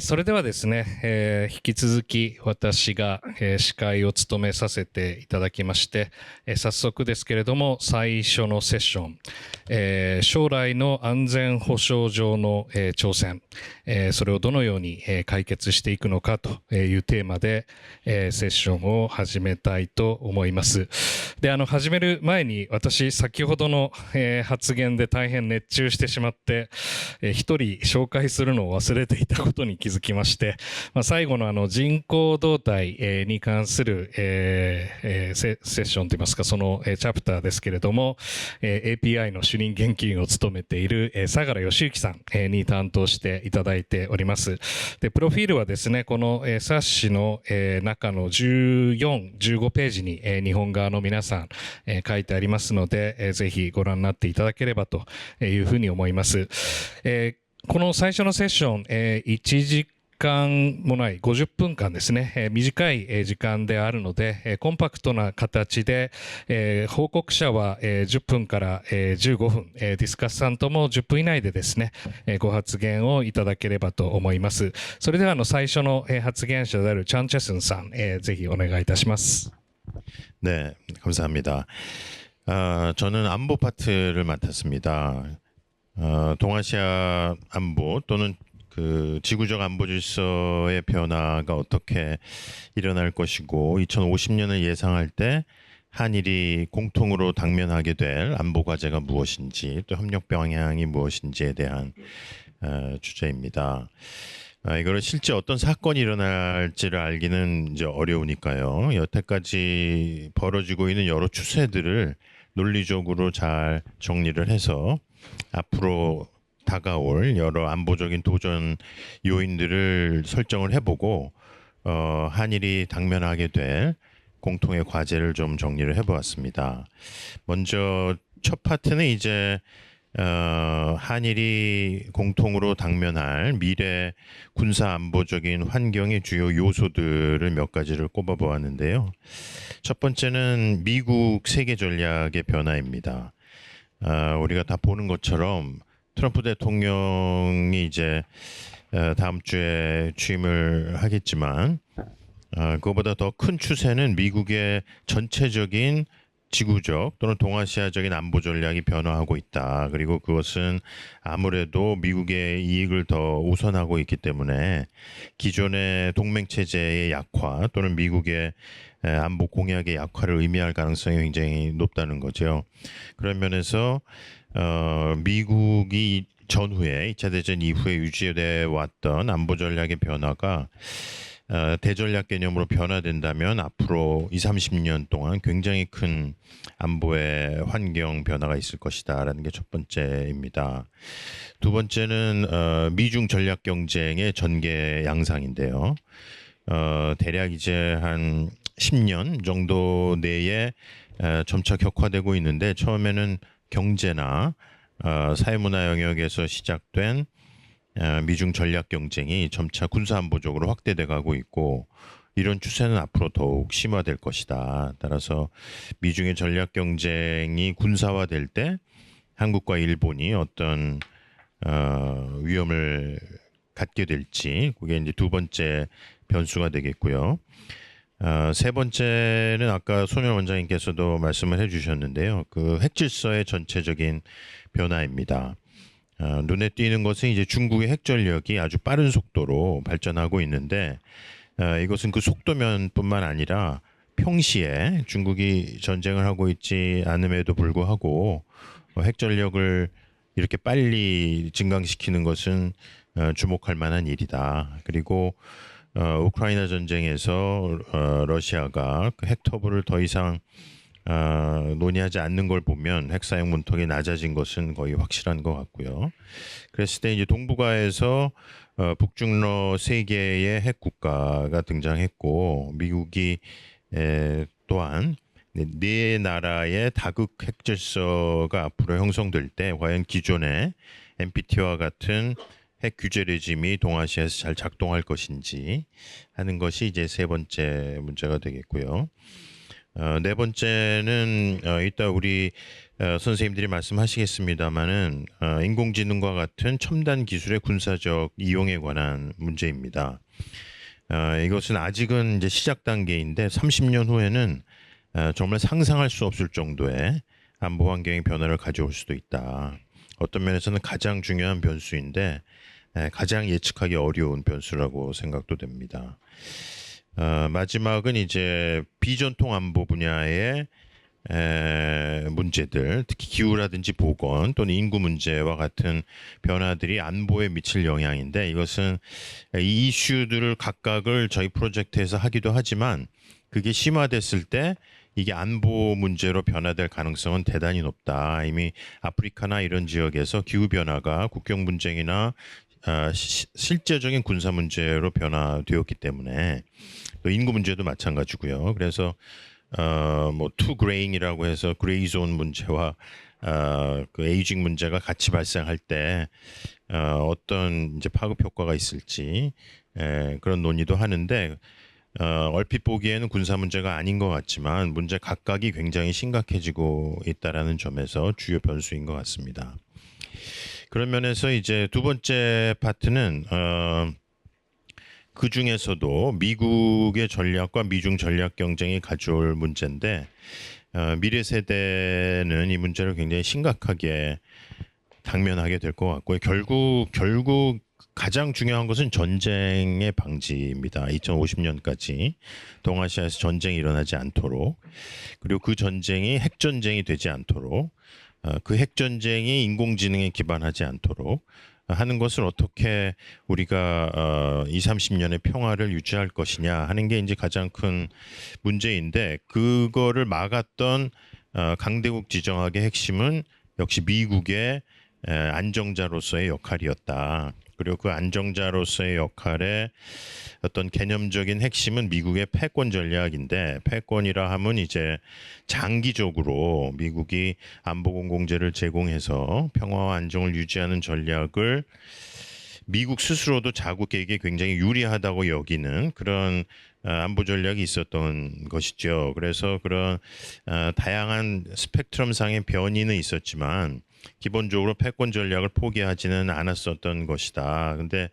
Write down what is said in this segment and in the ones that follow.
それではですね、引き続き私が、司会を務めさせていただきまして、早速ですけれども、最初のセッション、将来の安全保障上の、挑戦、それをどのように、解決していくのかというテーマで、セッションを始めたいと思います。で、始める前に私、先ほどの、発言で大変熱中してしまって、一人紹介するのを忘れていたことに気づきまして、最後の人口動態、に関する、セッションといいますか、その、チャプターですけれども、API の主任研究員を務めている、相良義之さん、に担当していただいております。で、プロフィールはですね、この、冊子の、中の14、15ページに、日本側の皆さん、書いてありますので、ぜひご覧になっていただければというふうに思います。この最初のセッション、1時間もない50分間ですね、短い時間であるので、コンパクトな形で、報告者は10分から15分、ディスカッサントも10分以内でですね、ご発言をいただければと思います。それでは最初の発言者であるチャン・チェスンさん、ぜひお願いいたします。네, 감사합니다. 저는 안보 파트를 맡았습니다. 동아시아 안보 또는 그 지구적 안보 질서의 변화가 어떻게 일어날 것이고 2050년을 예상할 때 한일이 공통으로 당면하게 될 안보 과제가 무엇인지 또 협력 방향이 무엇인지에 대한 주제입니다. 이거를 실제 어떤 사건이 일어날지를 알기는 이제 어려우니까요. 여태까지 벌어지고 있는 여러 추세들을 논리적으로 잘 정리를 해서 앞으로 다가올 여러 안보적인 도전 요인들을 설정을 해보고 한일이 당면하게 될 공통의 과제를 좀 정리를 해보았습니다. 먼저 첫 파트는 이제 한일이 공통으로 당면할 미래 군사 안보적인 환경의 주요 요소들을 몇 가지를 꼽아보았는데요. 첫 번째는 미국 세계 전략의 변화입니다. 우리가 다 보는 것처럼 트럼프 대통령이 이제 다음 주에 취임을 하겠지만 그거보다 더 큰 추세는 미국의 전체적인 지구적 또는 동아시아적인 안보 전략이 변화하고 있다. 그리고 그것은 아무래도 미국의 이익을 더 우선하고 있기 때문에 기존의 동맹 체제의 약화 또는 미국의 안보 공약의 약화를 의미할 가능성이 굉장히 높다는 거죠. 그런 면에서 미국이 전후에 2차 대전 이후에 유지돼 왔던 안보 전략의 변화가 대전략 개념으로 변화된다면 앞으로 20, 30년 동안 굉장히 큰 안보의 환경 변화가 있을 것이다라는 게 첫 번째입니다. 두 번째는 미중 전략 경쟁의 전개 양상인데요. 대략 이제 한 10년 정도 내에 점차 격화되고 있는데 처음에는 경제나 사회문화 영역에서 시작된 미중 전략 경쟁이 점차 군사안보적으로 확대돼 가고 있고 이런 추세는 앞으로 더욱 심화될 것이다. 따라서 미중의 전략 경쟁이 군사화될 때 한국과 일본이 어떤 위험을 갖게 될지 그게 이제 두 번째 변수가 되겠고요. 세 번째는 아까 소멸 원장님께서도 말씀을 해주셨는데요. 그 핵질서의 전체적인 변화입니다. 눈에 띄는 것은 이제 중국의 핵전력이 아주 빠른 속도로 발전하고 있는데 이것은 그 속도면뿐만 아니라 평시에 중국이 전쟁을 하고 있지 않음에도 불구하고 핵전력을 이렇게 빨리 증강시키는 것은 주목할 만한 일이다. 그리고 우크라이나 전쟁에서 러시아가 그 핵터부를 더 이상 논의하지 않는 걸 보면 핵사용 문턱이 낮아진 것은 거의 확실한 것 같고요. 그랬을 때 이제 동북아에서 북중러 세 개의 핵 국가가 등장했고 미국이 또한 네 나라의 다극 핵 질서가 앞으로 형성될 때 과연 기존의 NPT와 같은 핵 규제 레짐이 동아시아에서 잘 작동할 것인지 하는 것이 이제 세 번째 문제가 되겠고요. 네 번째는 이따 우리 선생님들이 말씀하시겠습니다마는 인공지능과 같은 첨단 기술의 군사적 이용에 관한 문제입니다. 이것은 아직은 이제 시작 단계인데 30년 후에는 정말 상상할 수 없을 정도의 안보 환경의 변화를 가져올 수도 있다. 어떤 면에서는 가장 중요한 변수인데 가장 예측하기 어려운 변수라고 생각도 됩니다. 마지막은 이제 비전통 안보 분야의 문제들, 특히 기후라든지 보건 또는 인구 문제와 같은 변화들이 안보에 미칠 영향인데 이것은 이 이슈들을 각각을 저희 프로젝트에서 하기도 하지만 그게 심화됐을 때 이게 안보 문제로 변화될 가능성은 대단히 높다. 이미 아프리카나 이런 지역에서 기후 변화가 국경 분쟁이나 실제적인 군사 문제로 변화되었기 때문에 또 인구 문제도 마찬가지고요. 그래서 뭐 투 그레잉이라고 해서 그레이존 문제와 그 에이징 문제가 같이 발생할 때 어떤 이제 파급 효과가 있을지 그런 논의도 하는데 얼핏 보기에는 군사 문제가 아닌 것 같지만 문제 각각이 굉장히 심각해지고 있다라는 점에서 주요 변수인 것 같습니다. 그런 면에서 이제 두 번째 파트는 그 중에서도 미국의 전략과 미중 전략 경쟁이 가져올 문제인데 미래 세대는 이 문제를 굉장히 심각하게 당면하게 될 것 같고요. 결국 가장 중요한 것은 전쟁의 방지입니다. 2050년까지 동아시아에서 전쟁이 일어나지 않도록 그리고 그 전쟁이 핵전쟁이 되지 않도록 그 핵전쟁이 인공지능에 기반하지 않도록 하는 것을 어떻게 우리가 20, 30년의 평화를 유지할 것이냐 하는 게 이제 가장 큰 문제인데 그거를 막았던 강대국 지정학의 핵심은 역시 미국의 안정자로서의 역할이었다. 그리고 그 안정자로서의 역할의 어떤 개념적인 핵심은 미국의 패권 전략인데 패권이라 하면 이제 장기적으로 미국이 안보 공공재를 제공해서 평화와 안정을 유지하는 전략을 미국 스스로도 자국에게 굉장히 유리하다고 여기는 그런 안보 전략이 있었던 것이죠. 그래서 그런 다양한 스펙트럼상의 변이는 있었지만 기본적으로 패권 전략을 포기하지는 않았었던 것이다. 근데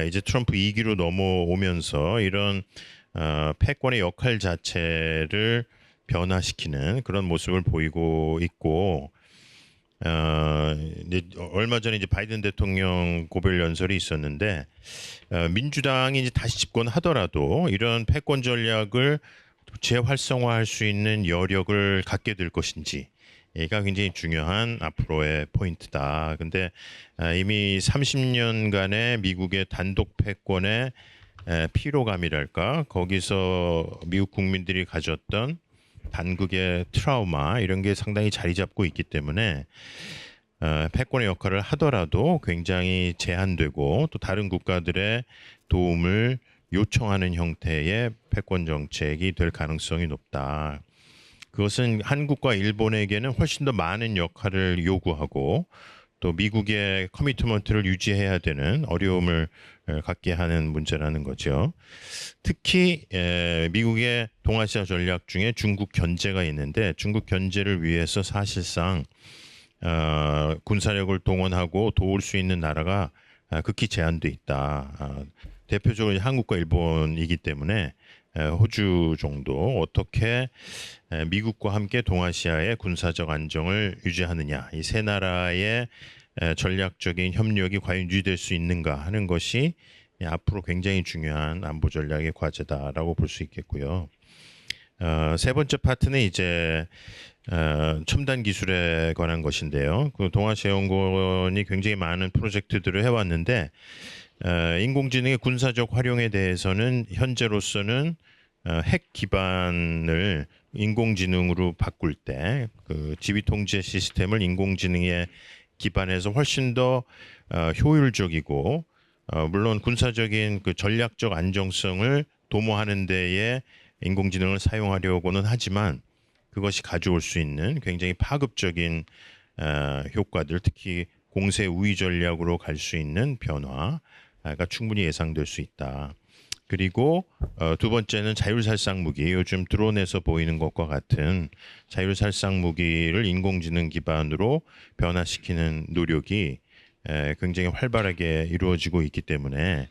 이제 트럼프 2기로 넘어오면서 이런 패권의 역할 자체를 변화시키는 그런 모습을 보이고 있고 이제 얼마 전에 이제 바이든 대통령 고별 연설이 있었는데 민주당이 이제 다시 집권하더라도 이런 패권 전략을 재활성화할 수 있는 여력을 갖게 될 것인지 얘가 굉장히 중요한 앞으로의 포인트다. 근데 이미 30년간의 미국의 단독 패권의 피로감이랄까 거기서 미국 국민들이 가졌던 단극의 트라우마 이런 게 상당히 자리 잡고 있기 때문에 패권의 역할을 하더라도 굉장히 제한되고 또 다른 국가들의 도움을 요청하는 형태의 패권 정책이 될 가능성이 높다. 그것은 한국과 일본에게는 훨씬 더 많은 역할을 요구하고 또 미국의 커미트먼트를 유지해야 되는 어려움을 갖게 하는 문제라는 거죠. 특히 미국의 동아시아 전략 중에 중국 견제가 있는데 중국 견제를 위해서 사실상 군사력을 동원하고 도울 수 있는 나라가 극히 제한돼 있다. 대표적으로 한국과 일본이기 때문에 호주 정도 어떻게 미국과 함께 동아시아의 군사적 안정을 유지하느냐 이 세 나라의 전략적인 협력이 과연 유지될 수 있는가 하는 것이 앞으로 굉장히 중요한 안보 전략의 과제다라고 볼 수 있겠고요. 세 번째 파트는 이제 첨단 기술에 관한 것인데요. 그 동아시아연구원이 굉장히 많은 프로젝트들을 해왔는데 인공지능의 군사적 활용에 대해서는 현재로서는 핵 기반을 인공지능으로 바꿀 때 그 지휘 통제 시스템을 인공지능에 기반해서 훨씬 더 효율적이고 물론 군사적인 그 전략적 안정성을 도모하는 데에 인공지능을 사용하려고는 하지만 그것이 가져올 수 있는 굉장히 파급적인 효과들 특히 공세 우위 전략으로 갈 수 있는 변화가 충분히 예상될 수 있다. 그리고 두 번째는 자율살상 무기, 요즘 드론에서 보이는 것과 같은 자율살상 무기를 인공지능 기반으로 변화시키는 노력이 굉장히 활발하게 이루어지고 있기 때문에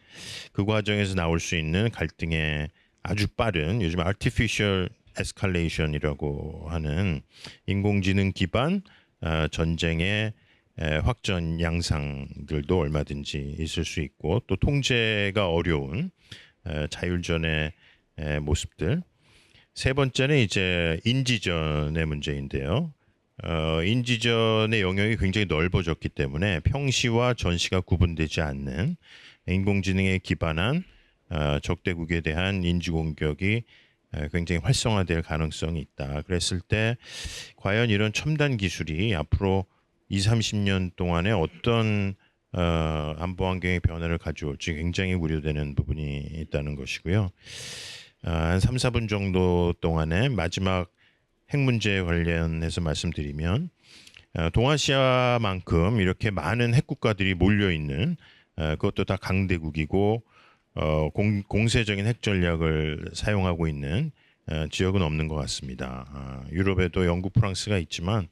그 과정에서 나올 수 있는 갈등의 아주 빠른, 요즘 artificial escalation이라고 하는 인공지능 기반 전쟁의 확전 양상들도 얼마든지 있을 수 있고, 또 통제가 어려운 자율전의 모습들. 세 번째는 이제 인지전의 문제인데요. 인지전의 영역이 굉장히 넓어졌기 때문에 평시와 전시가 구분되지 않는 인공지능에 기반한 적대국에 대한 인지 공격이 굉장히 활성화될 가능성이 있다. 그랬을 때 과연 이런 첨단 기술이 앞으로 20, 30년 동안에 어떤 안보 환경의 변화를 가져올지 굉장히 우려되는 부분이 있다는 것이고요. 한 3, 4분 정도 동안에 마지막 핵 문제에 관련해서 말씀드리면, 동아시아만큼 이렇게 많은 핵국가들이 몰려 있는, 그것도 다 강대국이고 공세적인 핵 전략을 사용하고 있는 지역은 없는 것 같습니다. 유럽에도 영국, 프랑스가 있지만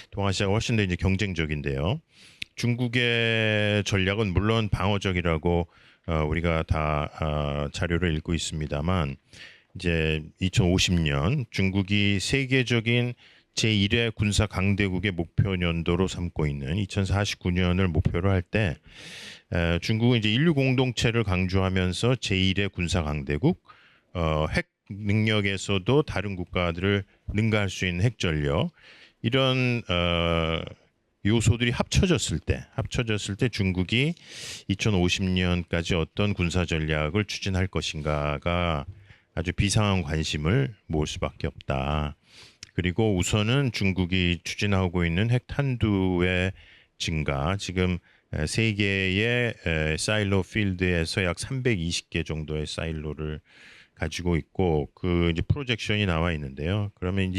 동아시아가 훨씬 더 이제 경쟁적인데요. 중국의 전략은 물론 방어적이라고 우리가 다 자료를 읽고 있습니다만, 이제 2050년 중국이 세계적인 제1의 군사 강대국의 목표 연도로 삼고 있는 2049년을 목표로 할 때, 중국은 이제 인류 공동체를 강조하면서 제1의 군사 강대국, 핵 능력에서도 다른 국가들을 능가할 수 있는 핵 전력, 이런 요소들이 합쳐졌을 때 중국이 2050년까지 어떤 군사 전략을 추진할 것인가가 아주 비상한 관심을 모을 수밖에 없다. 그리고 우선은 중국이 추진하고 있는 핵탄두의 증가, 지금 세 개의 사일로 필드에서 약 320개 정도의 사일로를 가지고 있고, 그 이제 프로젝션이 나와 있는데요. 그러면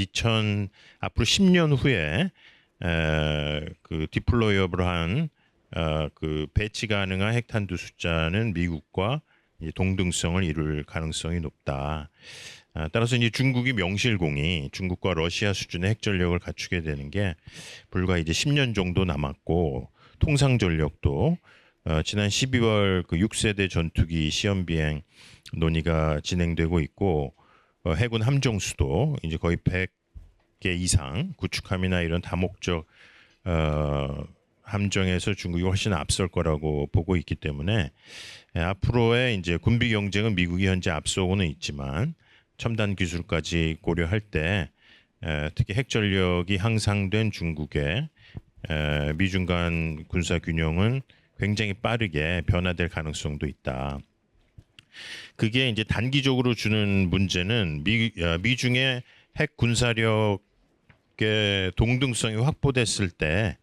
앞으로 10년 후에 그 디플로이어블한 그 배치 가능한 핵탄두 숫자는 미국과 이제 동등성을 이룰 가능성이 높다. 따라서 이제 중국이 명실공히 중국과 러시아 수준의 핵 전력을 갖추게 되는 게 불과 이제 10년 정도 남았고, 통상 전력도 지난 12월 그 6세대 전투기 시험 비행 논의가 진행되고 있고, 해군 함정수도 이제 거의 100개 이상 구축함이나 이런 다목적 함정에서 중국이 훨씬 앞설 거라고 보고 있기 때문에, 앞으로의 이제 군비 경쟁은 미국이 현재 앞서고는 있지만 첨단 기술까지 고려할 때 특히 핵 전력이 향상된 중국의 미중 간 군사 균형은 굉장히 빠르게 변화될 가능성도 있다. 그게 이제 단기적으로 주는 문제는 미중의 핵 군사력의 동등성이 확보됐을 때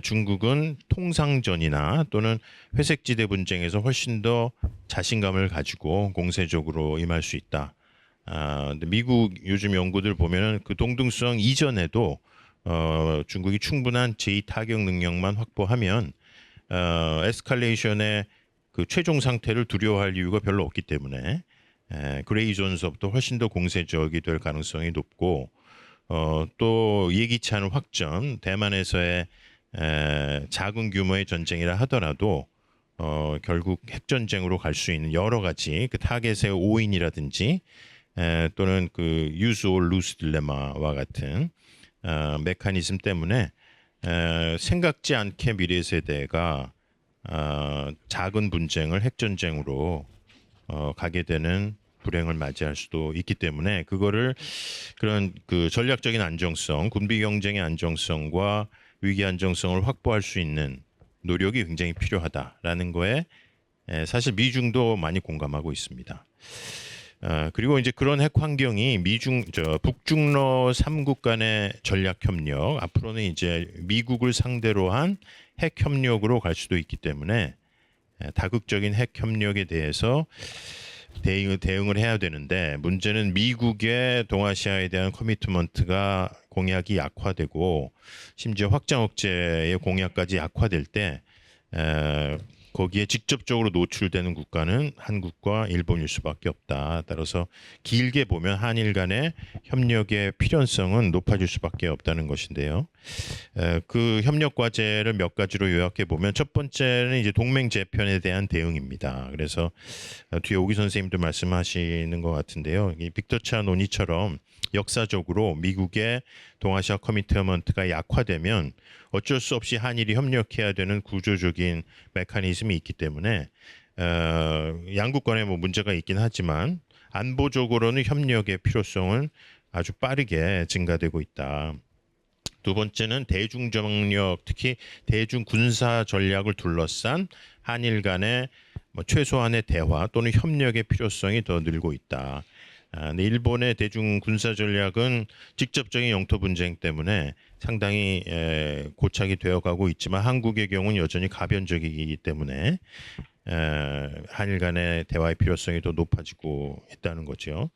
중국은 통상전이나 또는 회색지대 분쟁에서 훨씬 더 자신감을 가지고 공세적으로 임할 수 있다. 근데 미국 요즘 연구들 보면은 그 동등성 이전에도 중국이 충분한 제2 타격 능력만 확보하면 에스컬레이션의 그 최종 상태를 두려워할 이유가 별로 없기 때문에 그레이 존스부터 훨씬 더 공세적이 될 가능성이 높고, 또 예기치 않은 확전, 대만에서의 작은 규모의 전쟁이라 하더라도 결국 핵전쟁으로 갈 수 있는 여러 가지 그 타겟의 오인이라든지 또는 그 use or lose 딜레마와 같은 메커니즘 때문에 생각지 않게 미래 세대가 작은 분쟁을 핵전쟁으로 가게 되는 불행을 맞이할 수도 있기 때문에, 그거를 그런 그 전략적인 안정성, 군비 경쟁의 안정성과 위기 안정성을 확보할 수 있는 노력이 굉장히 필요하다라는 거에 사실 미중도 많이 공감하고 있습니다. 그리고 이제 그런 핵 환경이 북중러 3국 간의 전략 협력, 앞으로는 이제 미국을 상대로 한 핵 협력으로 갈 수도 있기 때문에 다극적인 핵 협력에 대해서 대응을 해야 되는데, 문제는 미국의 동아시아에 대한 커미트먼트가 공약이 약화되고 심지어 확장 억제의 공약까지 약화될 때 거기에 직접적으로 노출되는 국가는 한국과 일본일 수밖에 없다. 따라서 길게 보면 한일 간의 협력의 필요성은 높아질 수밖에 없다는 것인데요. 그 협력 과제를 몇 가지로 요약해 보면 첫 번째는 이제 동맹 재편에 대한 대응입니다. 그래서 뒤에 오기 선생님도 말씀하시는 것 같은데요. 이 빅터차 논의처럼 역사적으로 미국의 동아시아 커미트먼트가 약화되면 어쩔 수 없이 한일이 협력해야 되는 구조적인 메커니즘이 있기 때문에 양국 간에 뭐 문제가 있긴 하지만 안보적으로는 협력의 필요성은 아주 빠르게 증가되고 있다. 두 번째는 대중정력, 특히 대중군사 전략을 둘러싼 한일 간의 최소한의 대화 또는 협력의 필요성이 더 늘고 있다. 근데 일본의 대중 군사 전략은 직접적인 영토 분쟁 때문에 상당히 고착이 되어가고 있지만 한국의 경우는 여전히 가변적이기 때문에 한일 간의 대화의 필요성이 더 높아지고 있다는 거죠.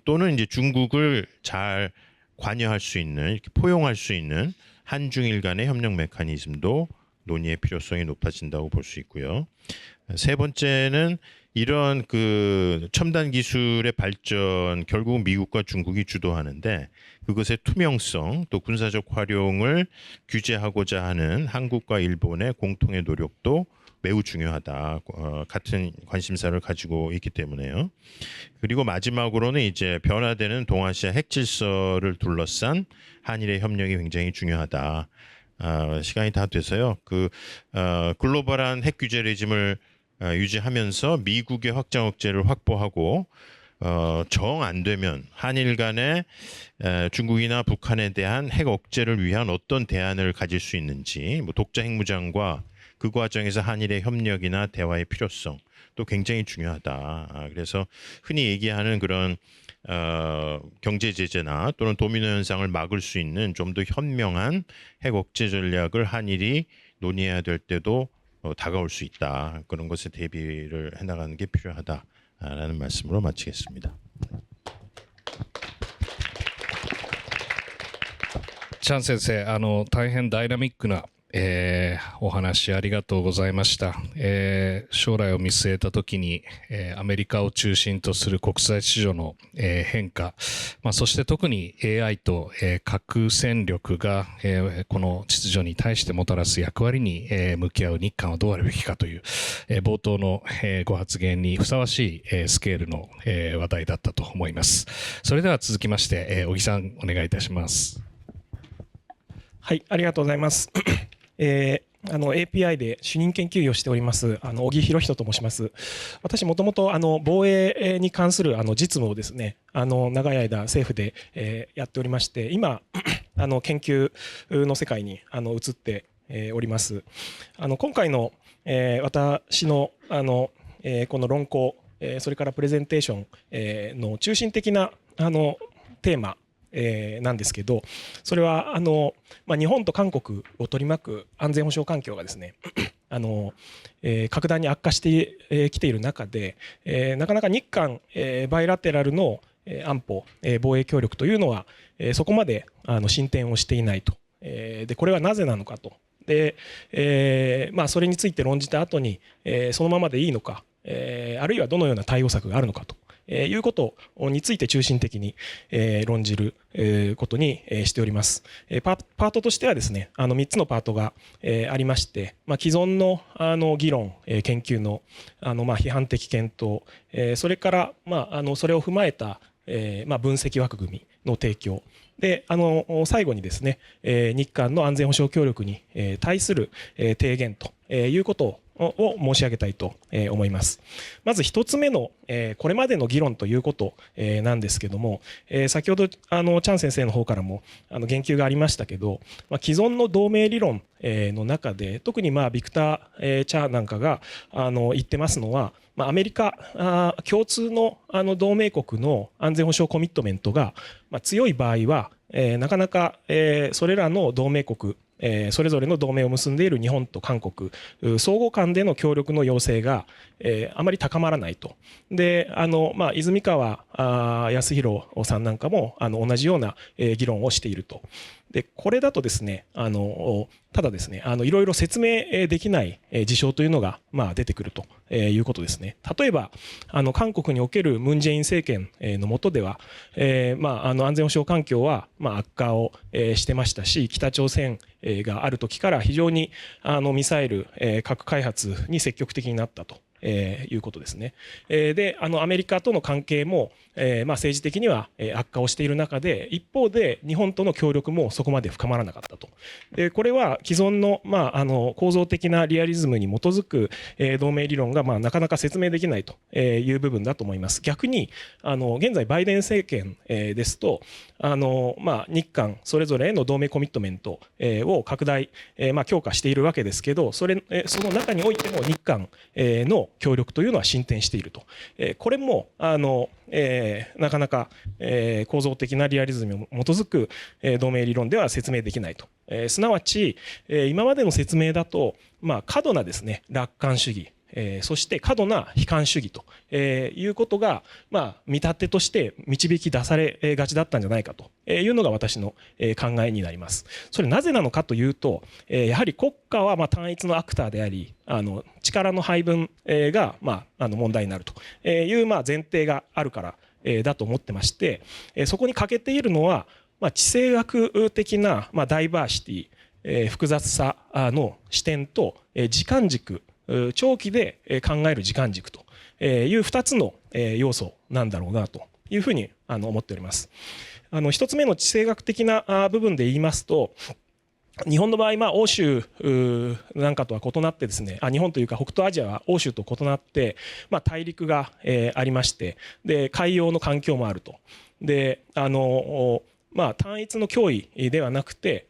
또는 이제 중국을 잘 관여할 수 있는, 이렇게 포용할 수 있는 한중일 간의 협력 메커니즘도 논의의 필요성이 높아진다고 볼 수 있고요. 세 번째는 이런 그 첨단 기술의 발전 결국은 미국과 중국이 주도하는데 그것의 투명성 또 군사적 활용을 규제하고자 하는 한국과 일본의 공통의 노력도 매우 중요하다. 같은 관심사를 가지고 있기 때문에요. 그리고 마지막으로는 이제 변화되는 동아시아 핵 질서를 둘러싼 한일의 협력이 굉장히 중요하다. 시간이 다 돼서요. 글로벌한 핵 규제 레짐을 유지하면서 미국의 확장 억제를 확보하고 정 안 되면 한일 간에 중국이나 북한에 대한 핵 억제를 위한 어떤 대안을 가질 수 있는지, 뭐 독자 핵무장과 그 과정에서 한일의 협력이나 대화의 필요성 또 굉장히 중요하다. 그래서 흔히 얘기하는 그런 경제 제재나 또는 도미노 현상을 막을 수 있는 좀 더 현명한 핵 억제 전략을 한일이 논의해야 될 때도 다가올 수 있다. 그런 것에 대비를 해나가는 게 필요하다라는 말씀으로 마치겠습니다. チャン先生、大変ダイナミックな、お話ありがとうございました。将来を見据えたときに、アメリカを中心とする国際市場の、変化、そして特に AI と、核戦力が、この秩序に対してもたらす役割に、向き合う日韓はどうあるべきかという、冒頭の、ご発言にふさわしい、スケールの、話題だったと思います。それでは続きまして、小木さんお願いいたします。はい、ありがとうございます。API で主任研究員をしております小木博人と申します。私もともと防衛に関する実務をですね長い間政府でやっておりまして、今研究の世界に移っております。今回の私のこの論考それからプレゼンテーションの中心的なテーマなんですけど、それは日本と韓国を取り巻く安全保障環境がですね格段に悪化してきている中で、なかなか日韓バイラテラルの安保防衛協力というのはそこまで進展をしていないと。でこれはなぜなのかと。でそれについて論じた後にそのままでいいのか、あるいはどのような対応策があるのかということについて中心的に論じることにしております。パートとしてはですね3つのパートがありまして、既存の議論研究の批判的検討、それからそれを踏まえた分析枠組みの提供で最後にですね日韓の安全保障協力に対する提言ということを申し上げたいと思います。まず一つ目のこれまでの議論ということなんですけども、先ほどチャン先生の方からも言及がありましたけど、既存の同盟理論の中で特にビクター・チャーなんかが言ってますのは、アメリカ共通の同盟国の安全保障コミットメントが強い場合はなかなかそれらの同盟国それぞれの同盟を結んでいる日本と韓国相互間での協力の要請があまり高まらないと。で泉川康弘さんなんかも同じような議論をしていると。でこれだとですねただですねいろいろ説明できない事象というのが出てくるということですね。例えば韓国におけるムン・ジェイン政権の下では安全保障環境は悪化をしてましたし、北朝鮮がある時から非常にミサイル核開発に積極的になったということですね。でアメリカとの関係も政治的には悪化をしている中で、一方で日本との協力もそこまで深まらなかったと。でこれは既存の構造的なリアリズムに基づく同盟理論がなかなか説明できないという部分だと思います。逆に現在バイデン政権ですと日韓それぞれへの同盟コミットメントを拡大強化しているわけですけど、その中においても日韓の協力というのは進展していると。これもなかなか構造的なリアリズムに基づく同盟理論では説明できないと。すなわち今までの説明だと過度なですね楽観主義、そして過度な悲観主義ということが見立てとして導き出されがちだったんじゃないかというのが私の考えになります。それなぜなのかというと、やはり国家は単一のアクターであり力の配分が問題になるという前提があるからだと思ってまして、そこに欠けているのは地政学的なダイバーシティ、複雑さの視点と時間軸、長期で考える時間軸という2つの要素なんだろうなというふうに思っております。1つ目の地政学的な部分で言いますと、日本の場合、欧州なんかとは異なってですね、日本というか北東アジアは欧州と異なって、大陸がありまして、で海洋の環境もあると。で単一の脅威ではなくて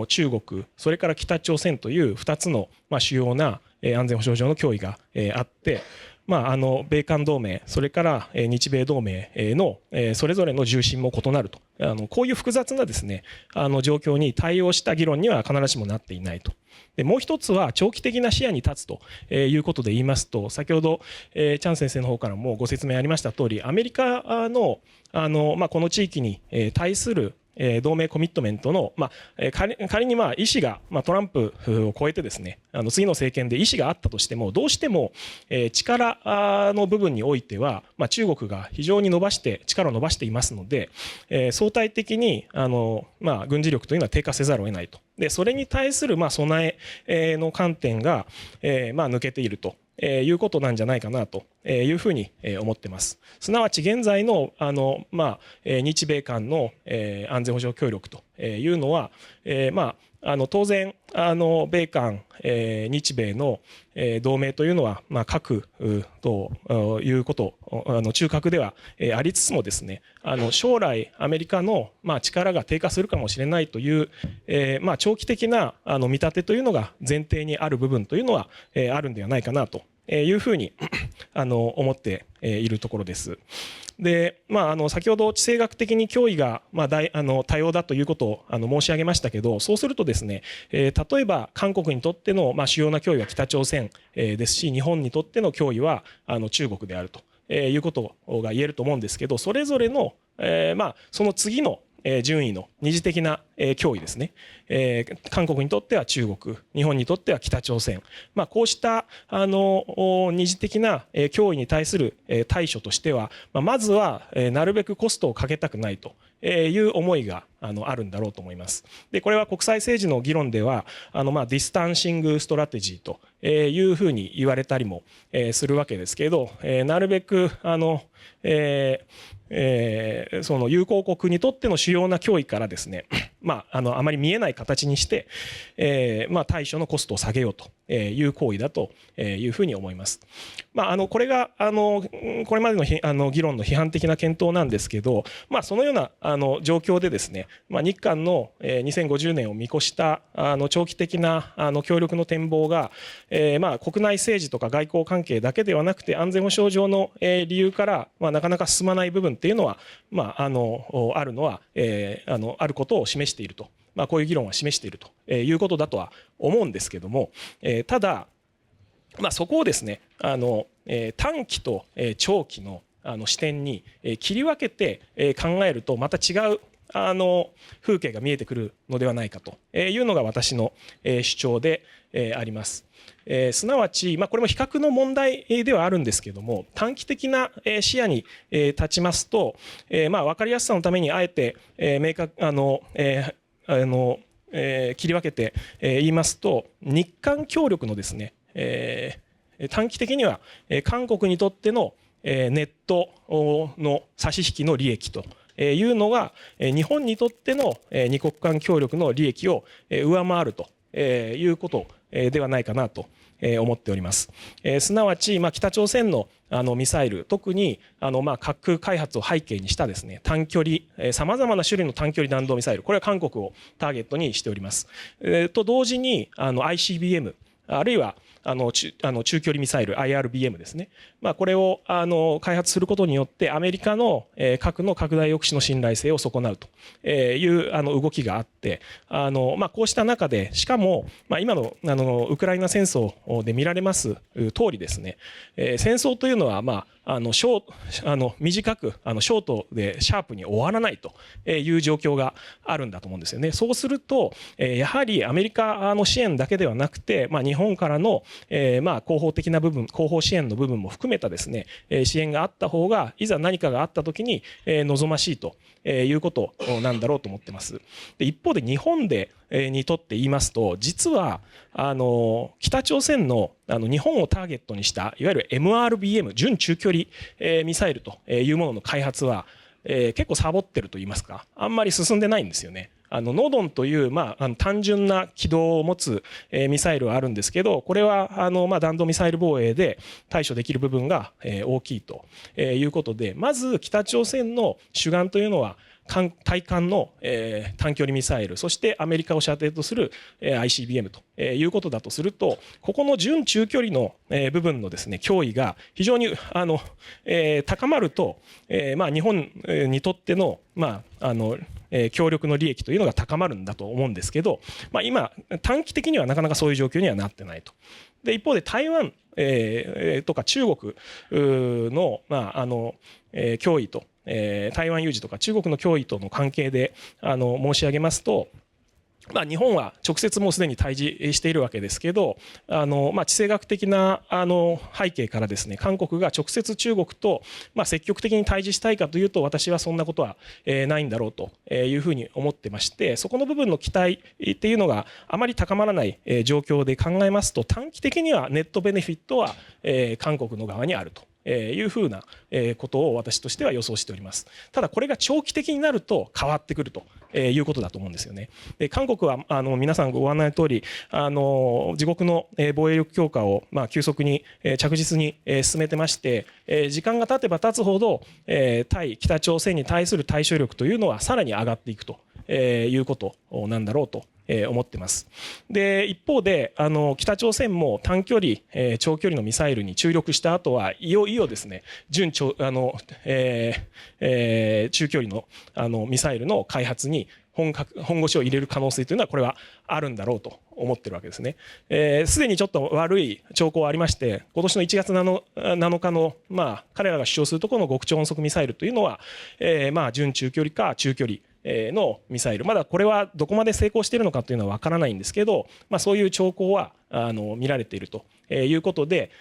中国それから北朝鮮という2つの主要な安全保障上の脅威があって、米韓同盟それから日米同盟のそれぞれの重心も異なると、こういう複雑なですね状況に対応した議論には必ずしもなっていないと。でもう一つは長期的な視野に立つということで言いますと、先ほどチャン先生の方からもご説明ありました通り、アメリカのこの地域に対する同盟コミットメントの、仮に意思が、トランプを超えてですね次の政権で意思があったとしても、どうしても力の部分においては、中国が非常に力を伸ばしていますので、相対的に軍事力というのは低下せざるを得ないと。でそれに対する備えの観点が抜けているということなんじゃないかなというふうに思ってます。すなわち現在の日米間の安全保障協力というのは当然米韓日米の同盟というのは核ということ中核ではありつつもですね、将来アメリカの力が低下するかもしれないという長期的な見立てというのが前提にある部分というのはあるんではないかなというふうに思っているところです。で先ほど地政学的に脅威が多様だということを申し上げましたけど、そうするとですね例えば韓国にとっての主要な脅威は北朝鮮ですし、日本にとっての脅威は中国であるということが言えると思うんですけど、それぞれのその次の順位の二次的な脅威ですね、韓国にとっては中国、日本にとっては北朝鮮、こうした二次的な脅威に対する対処としては、まずはなるべくコストをかけたくないという思いがあるんだろうと思います。でこれは国際政治の議論ではディスタンシングストラテジーというふうに言われたりもするわけですけれど、なるべくその友好国にとっての主要な脅威からですねあまり見えない形にして、対処のコストを下げようという行為だというふうに思います。これがこれまでの議論の批判的な検討なんですけど、そのような状況でですね、日韓の2050年を見越した長期的な協力の展望が、国内政治とか外交関係だけではなくて安全保障上の理由からなかなか進まない部分っていうのはあるあることを示していると、こういう議論は示しているということだとは思うんですけども、ただそこをですね短期と長期の視点に切り分けて考えるとまた違う風景が見えてくるのではないかというのが私の主張であります。すなわち、これも比較の問題ではあるんですけれども、短期的な視野に立ちますと、分かりやすさのためにあえて明確切り分けて言いますと、日韓協力のですね、短期的には韓国にとってのネットの差し引きの利益というのが日本にとっての二国間協力の利益を上回るということではないかなと思っております。すなわち、北朝鮮のミサイル、特に核開発を背景にしたですね、短距離、さまざまな種類の短距離弾道ミサイル、これは韓国をターゲットにしております。と同時にICBM、あるいは中距離ミサイル IRBM ですね、これを開発することによってアメリカの核の拡大抑止の信頼性を損なうという動きがあって、こうした中でしかも今のウクライナ戦争で見られます通りですね、戦争というのは短くショートでシャープに終わらないという状況があるんだと思うんですよね。そうするとやはりアメリカの支援だけではなくて、日本からの広報的な部分、広報支援の部分も含めたですね、支援があった方がいざ何かがあった時に望ましいということなんだろうと思ってます。で一方で日本にとって言いますと、実は北朝鮮の日本をターゲットにしたいわゆる MRBM 準中距離ミサイルというものの開発は結構サボってると言いますか、あんまり進んでないんですよね。ノドンという、単純な軌道を持つミサイルはあるんですけど、これは弾道ミサイル防衛で対処できる部分が大きいということで、まず北朝鮮の主眼というのは対艦の短距離ミサイル、そしてアメリカを射程とする ICBM ということだとすると、ここの準中距離の部分のですね脅威が非常に高まると、日本にとっての協力の利益というのが高まるんだと思うんですけど、今短期的にはなかなかそういう状況にはなってないと。で一方で台湾とか中国の脅威と台湾有事とか中国の脅威との関係で申し上げますと、日本は直接もうすでに対峙しているわけですけど、地政学的な背景からですね、韓国が直接中国と積極的に対峙したいかというと、私はそんなことはないんだろうというふうに思ってまして、そこの部分の期待っていうのがあまり高まらない状況で考えますと、短期的にはネットベネフィットは韓国の側にあるというふうなことを私としては予想しております。ただこれが長期的になると変わってくるということだと思うんですよね。で韓国は皆さんご案内の通り自国の防衛力強化を急速に着実に進めてまして、時間が経てば経つほど対北朝鮮に対する対処力というのはさらに上がっていくということなんだろうと思ってます。で一方で北朝鮮も短距離、長距離のミサイルに注力した後はいよいよですね中距離のミサイルの開発に本腰を入れる可能性というのはこれはあるんだろうと思ってるわけですね。すでにちょっと悪い兆候はありまして、今年の1月7日の彼らが主張するところの極超音速ミサイルというのは準中距離か中距離のミサイル、まだこれはどこまで成功しているのかというのは分からないんですけど、そういう兆候は見られているということで、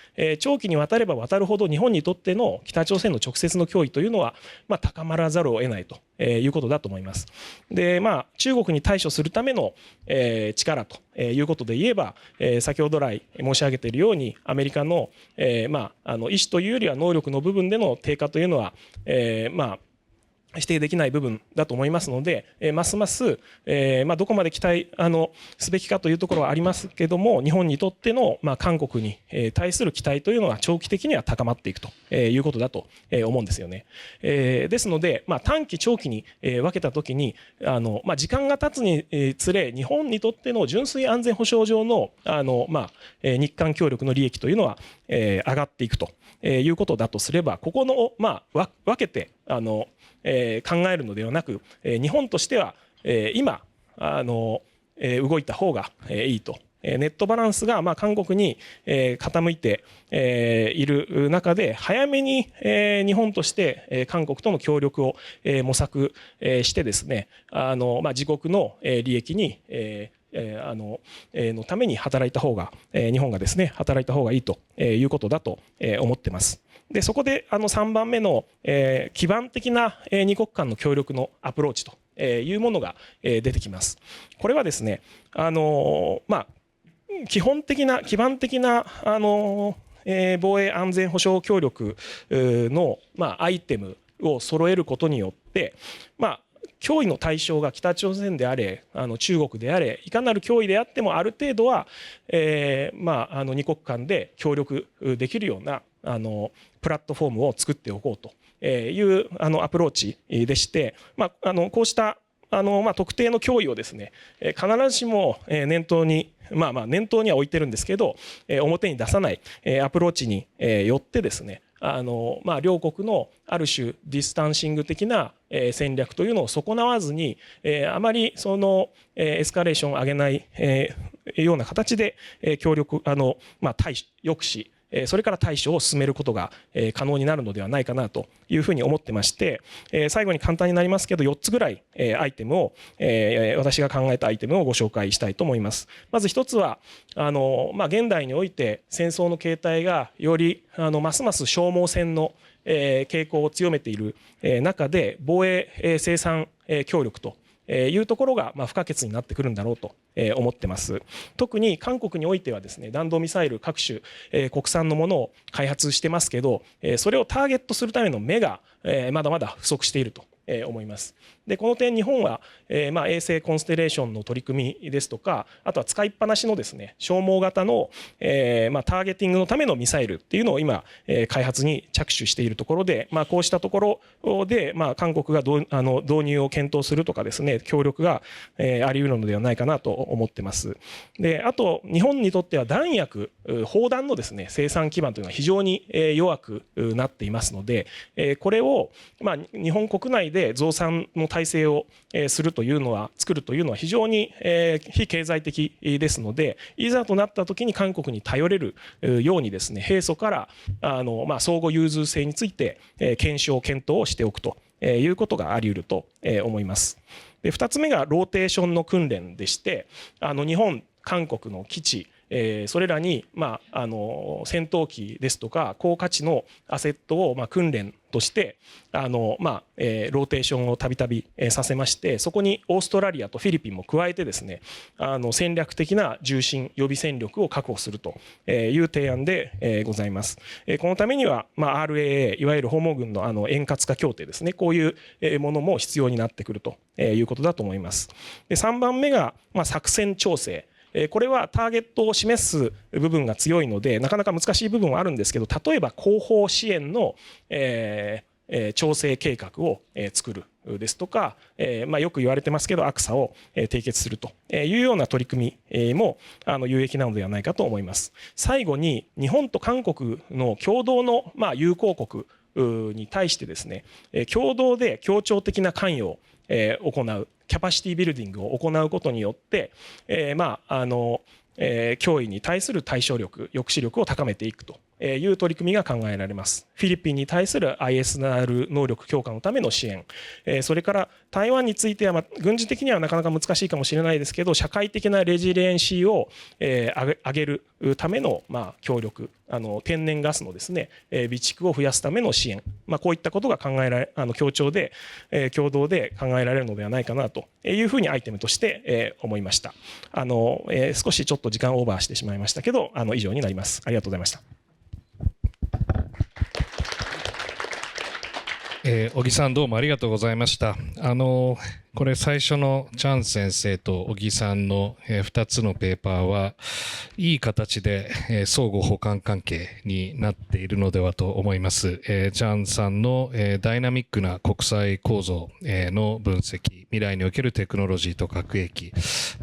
長期にわたればわたるほど日本にとっての北朝鮮の直接の脅威というのは高まらざるを得ないということだと思います。で中国に対処するための力ということで言えば、先ほど来申し上げているようにアメリカの意思というよりは能力の部分での低下というのは否定できない部分だと思いますので、ますます、どこまで期待すべきかというところはありますけども、日本にとっての、韓国に対する期待というのは長期的には高まっていくということだと思うんですよね。ですので、短期長期に分けたときに時間が経つにつれ日本にとっての純粋安全保障上の日韓協力の利益というのは上がっていくということだとすれば、ここの分けて考えるのではなく、日本としては今動いた方がいいとネットバランスが韓国に傾いている中で、早めに日本として韓国との協力を模索してですね、自国の利益にのために働いた方が、日本がですね働いた方がいいということだと思ってます。でそこで3番目の基盤的な二国間の協力のアプローチというものが出てきます。これはですね基盤的な防衛安全保障協力のアイテムを揃えることによって脅威の対象が北朝鮮であれ中国であれいかなる脅威であってもある程度は二国間で協力できるようなプラットフォームを作っておこうというアプローチでしてこうした特定の脅威をですね必ずしも念頭に念頭には置いてるんですけど表に出さないアプローチによってですね両国のある種ディスタンシング的な戦略というのを損なわずにあまりそのエスカレーションを上げないような形で協力抑止それから対処を進めることが可能になるのではないかなというふうに思ってまして最後に簡単になりますけど4つぐらいアイテムを私が考えたアイテムをご紹介したいと思います。まず1つは現代において戦争の形態がよりますます消耗戦の傾向を強めている中で防衛生産協力というところが不可欠になってくるんだろうと思ってます。特に韓国においてはですね弾道ミサイル各種国産のものを開発してますけどそれをターゲットするための目がまだまだ不足していると思います。でこの点日本は衛星コンステレーションの取り組みですとかあとは使いっぱなしのですね消耗型のターゲティングのためのミサイルっていうのを今開発に着手しているところでこうしたところで韓国が導入を検討するとかですね協力があり得るのではないかなと思ってます。であと日本にとっては弾薬砲弾のですね生産基盤というのは非常に弱くなっていますのでこれを日本国内で増産の体制を作るというのは非常に非経済的ですのでいざとなった時に韓国に頼れるようにですね平素から相互融通性について検討をしておくということがあり得ると思います。で2つ目がローテーションの訓練でして日本韓国の基地それらに戦闘機ですとか高価値のアセットを訓練としてローテーションをたびたびさせましてそこにオーストラリアとフィリピンも加えてですね戦略的な重心予備戦力を確保するという提案でございます。このためにはRAA いわゆる訪問軍の円滑化協定ですねこういうものも必要になってくるということだと思います。で3番目が作戦調整これはターゲットを示す部分が強いのでなかなか難しい部分はあるんですけど例えば後方支援の調整計画を作るですとかよく言われてますけどアクサを締結するというような取り組みも有益なのではないかと思います。最後に日本と韓国の共同の友好国に対してですね共同で協調的な関与を行うキャパシティビルディングを行うことによって脅威に対する対処力抑止力を高めていくという取り組みが考えられます。フィリピンに対する ISR 能力強化のための支援それから台湾については軍事的にはなかなか難しいかもしれないですけど社会的なレジリエンシーを上げるための協力天然ガスのですね備蓄を増やすための支援こういったことが共同で考えられるのではないかなというふうにアイテムとして思いました。少しちょっと時間オーバーしてしまいましたけど以上になります。ありがとうございました。小木さんどうもありがとうございました。これ最初のチャン先生と小木さんの2つのペーパーはいい形で相互補完関係になっているのではと思います。チャンさんのダイナミックな国際構造の分析、未来におけるテクノロジーと核兵器、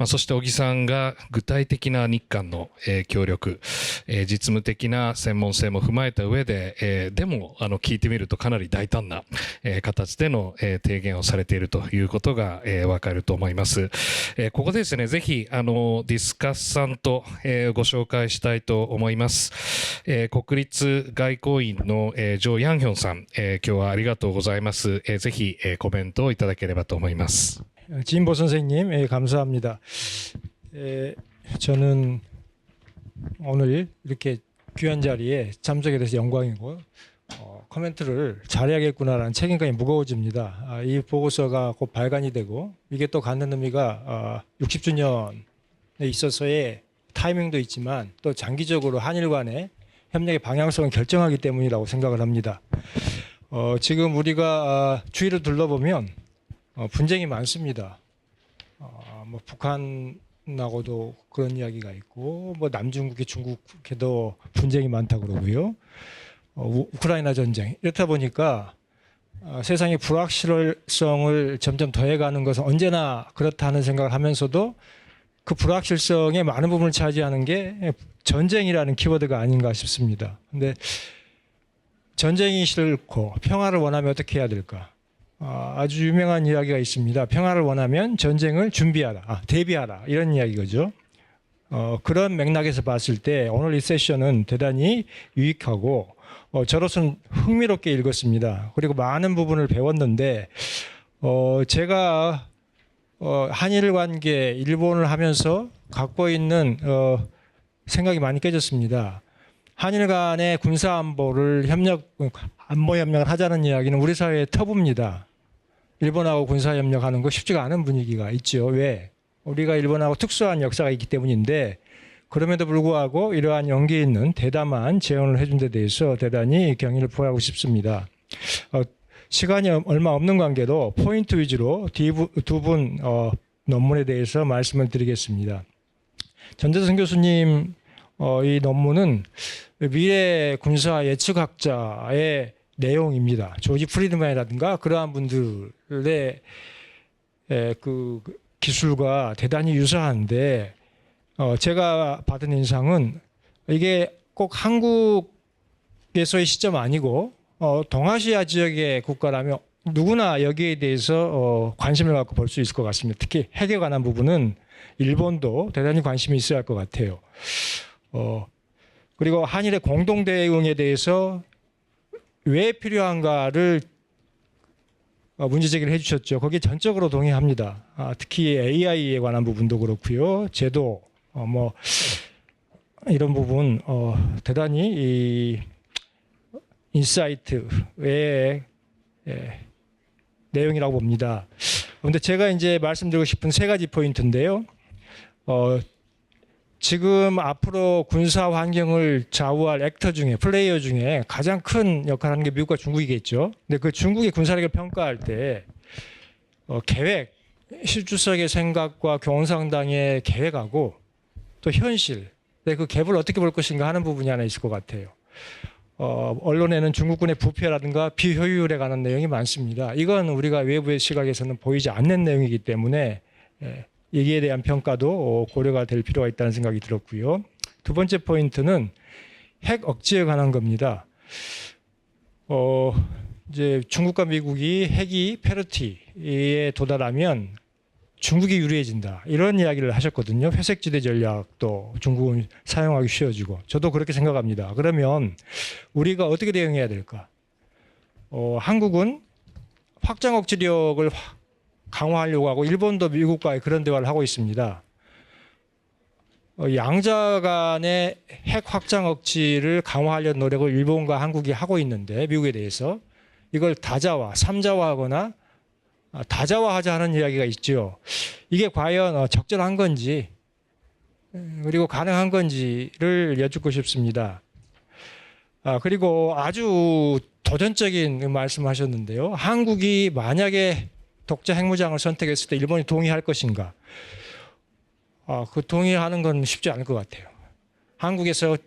そして小木さんが具体的な日韓の協力、実務的な専門性も踏まえた上で、でも聞いてみるとかなり大胆な形での提言をされているということがが、わかると思います。ここでですね、ぜひ、ディスカスさんと、ご紹介したいと思います。国立外交院の、ジョー・ヤンヒョンさん、今日はありがとうございます。ぜひ、コメントをいただければと思います。진보 선생님, 감사합니다. 저는 오늘 이렇게 귀한 자리에 참석에 대해서 영광이고 코멘트를 잘해야겠구나라는 책임감이 무거워집니다. 이 보고서가 곧 발간이 되고 이게 또 갖는 의미가 60주년에 있어서의 타이밍도 있지만 또 장기적으로 한일 간의 협력의 방향성을 결정하기 때문이라고 생각을 합니다. 지금 우리가 주위를 둘러보면 분쟁이 많습니다. 뭐 북한하고도 그런 이야기가 있고, 뭐 남중국해, 중국해도 분쟁이 많다 그러고요. 우크라이나 전쟁 이렇다 보니까 세상의 불확실성을 점점 더해가는 것은 언제나 그렇다는 생각을 하면서도 그 불확실성의 많은 부분을 차지하는 게 전쟁이라는 키워드가 아닌가 싶습니다. 근데 전쟁이 싫고 평화를 원하면 어떻게 해야 될까? 아주 유명한 이야기가 있습니다. 평화를 원하면 전쟁을 준비하라, 대비하라 이런 이야기거죠. 그런 맥락에서 봤을 때 오늘 이 세션은 대단히 유익하고 저로서는 흥미롭게 읽었습니다. 그리고 많은 부분을 배웠는데 제가 한일 관계 일본을 하면서 갖고 있는 생각이 많이 깨졌습니다. 한일 간의 군사 안보를 안보 협력을 하자는 이야기는 우리 사회의 터부입니다. 일본하고 군사 협력하는 거 쉽지가 않은 분위기가 있죠. 왜? 우리가 일본하고 특수한 역사가 있기 때문인데 그럼에도 불구하고 이러한 용기 있는 대담한 제언을 해준 데 대해서 대단히 경의를 표하고 싶습니다. 시간이 얼마 없는 관계로 포인트 위주로 두 분 논문에 대해서 말씀을 드리겠습니다. 전재선 교수님 이 논문은 미래 군사 예측학자의 내용입니다. 조지 프리드만이라든가 그러한 분들의 그 기술과 대단히 유사한데 제가 받은 인상은 이게 꼭 한국에서의 시점 아니고 동아시아 지역의 국가라면 누구나 여기에 대해서 관심을 갖고 볼 수 있을 것 같습니다. 특히 핵에 관한 부분은 일본도 대단히 관심이 있어야 할 것 같아요. 그리고 한일의 공동 대응에 대해서 왜 필요한가를 문제 제기를 해주셨죠. 거기에 전적으로 동의합니다. 특히 AI에 관한 부분도 그렇고요. 제도 뭐 이런 부분 대단히 이 인사이트의 내용이라고 봅니다. 그런데 제가 이제 말씀드리고 싶은 세 가지 포인트인데요. 지금 앞으로 군사 환경을 좌우할 액터 중에 플레이어 중에 가장 큰 역할을 하는 게 미국과 중국이겠죠. 근데 그 중국의 군사력을 평가할 때 계획, 시 주석의 생각과 경상당의 계획하고 또 현실, 그 갭을 어떻게 볼 것인가 하는 부분이 하나 있을 것 같아요. 언론에는 중국군의 부패라든가 비효율에 관한 내용이 많습니다. 이건 우리가 외부의 시각에서는 보이지 않는 내용이기 때문에 여기에 대한 평가도 고려가 될 필요가 있다는 생각이 들었고요. 두 번째 포인트는 핵 억지에 관한 겁니다. 이제 중국과 미국이 핵이 페러티에 도달하면 중국이 유리해진다. 이런 이야기를 하셨거든요. 회색지대 전략도 중국은 사용하기 쉬워지고. 저도 그렇게 생각합니다. 그러면 우리가 어떻게 대응해야 될까? 한국은 확장 억지력을 강화하려고 하고 일본도 미국과의 그런 대화를 하고 있습니다. 양자 간의 핵 확장 억지를 강화하려는 노력을 일본과 한국이 하고 있는데 미국에 대해서 이걸 다자화, 삼자화하거나 다자화하자 하는 이야기가 있죠. 이게 과연 적절한 건지 그리고 가능한 건지를 여쭙고 싶습니다. 그리고 아주 도전적인 말씀하셨는데요. 한국이 만약에 독자 핵무장을 선택했을 때 일본이 동의할 것인가? 그 동의하는 건 쉽지 않을 것 같아요. 한국에서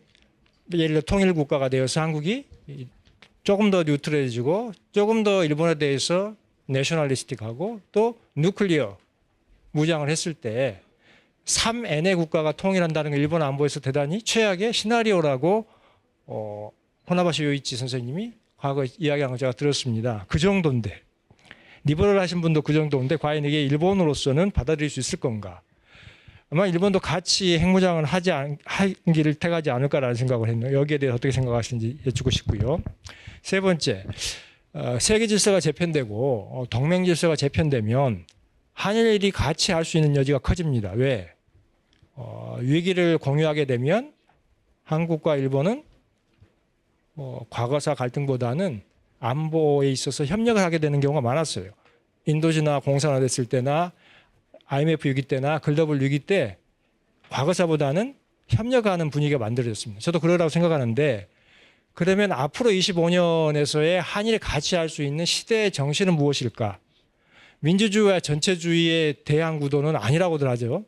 예를 들어 통일 국가가 되어서 한국이 조금 더 뉴트럴해지고 조금 더 일본에 대해서 내셔널리스틱하고 또 뉴클리어 무장을 했을 때 3N의 국가가 통일한다는 건 일본 안보에서 대단히 최악의 시나리오라고 호나바시 요이치 선생님이 과거 이야기한 거 제가 들었습니다. 그 정도인데 리버럴하신 분도 그 정도인데 과연 이게 일본으로서는 받아들일 수 있을 건가? 아마 일본도 같이 핵무장을 하기를 택하지 않을까라는 생각을 했네요. 여기에 대해서 어떻게 생각하시는지 여쭙고 싶고요. 세 번째, 세계 질서가 재편되고 동맹 질서가 재편되면 한일이 같이 할 수 있는 여지가 커집니다. 왜? 위기를 공유하게 되면 한국과 일본은 과거사 갈등보다는 안보에 있어서 협력을 하게 되는 경우가 많았어요. 인도시나 공산화됐을 때나 IMF 위기 때나 글로벌 위기 때 과거사보다는 협력하는 분위기가 만들어졌습니다. 저도 그러라고 생각하는데 그러면 앞으로 25년에서의 한일이 같이 할 수 있는 시대의 정신은 무엇일까? 민주주의와 전체주의의 대항 구도는 아니라고들 하죠.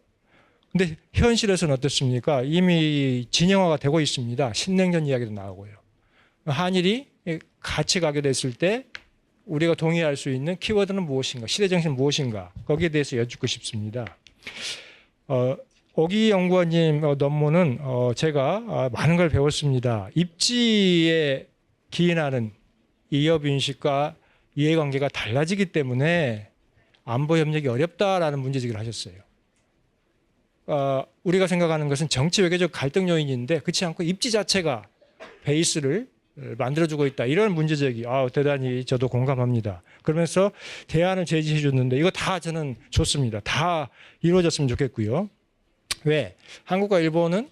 근데 현실에서는 어떻습니까? 이미 진영화가 되고 있습니다. 신냉전 이야기도 나오고요. 한일이 같이 가게 됐을 때 우리가 동의할 수 있는 키워드는 무엇인가? 시대 정신은 무엇인가? 거기에 대해서 여쭙고 싶습니다. 오기 연구원님 논문은 제가 많은 걸 배웠습니다. 입지에 기인하는 이해인식과 이해관계가 달라지기 때문에 안보 협력이 어렵다라는 문제제기를 하셨어요. 우리가 생각하는 것은 정치 외교적 갈등 요인인데 그렇지 않고 입지 자체가 베이스를 만들어주고 있다. 이런 문제제기 대단히 저도 공감합니다. 그러면서 대안을 제시해 줬는데 이거 다 저는 좋습니다. 다 이루어졌으면 좋겠고요. 왜? 한국과 일본은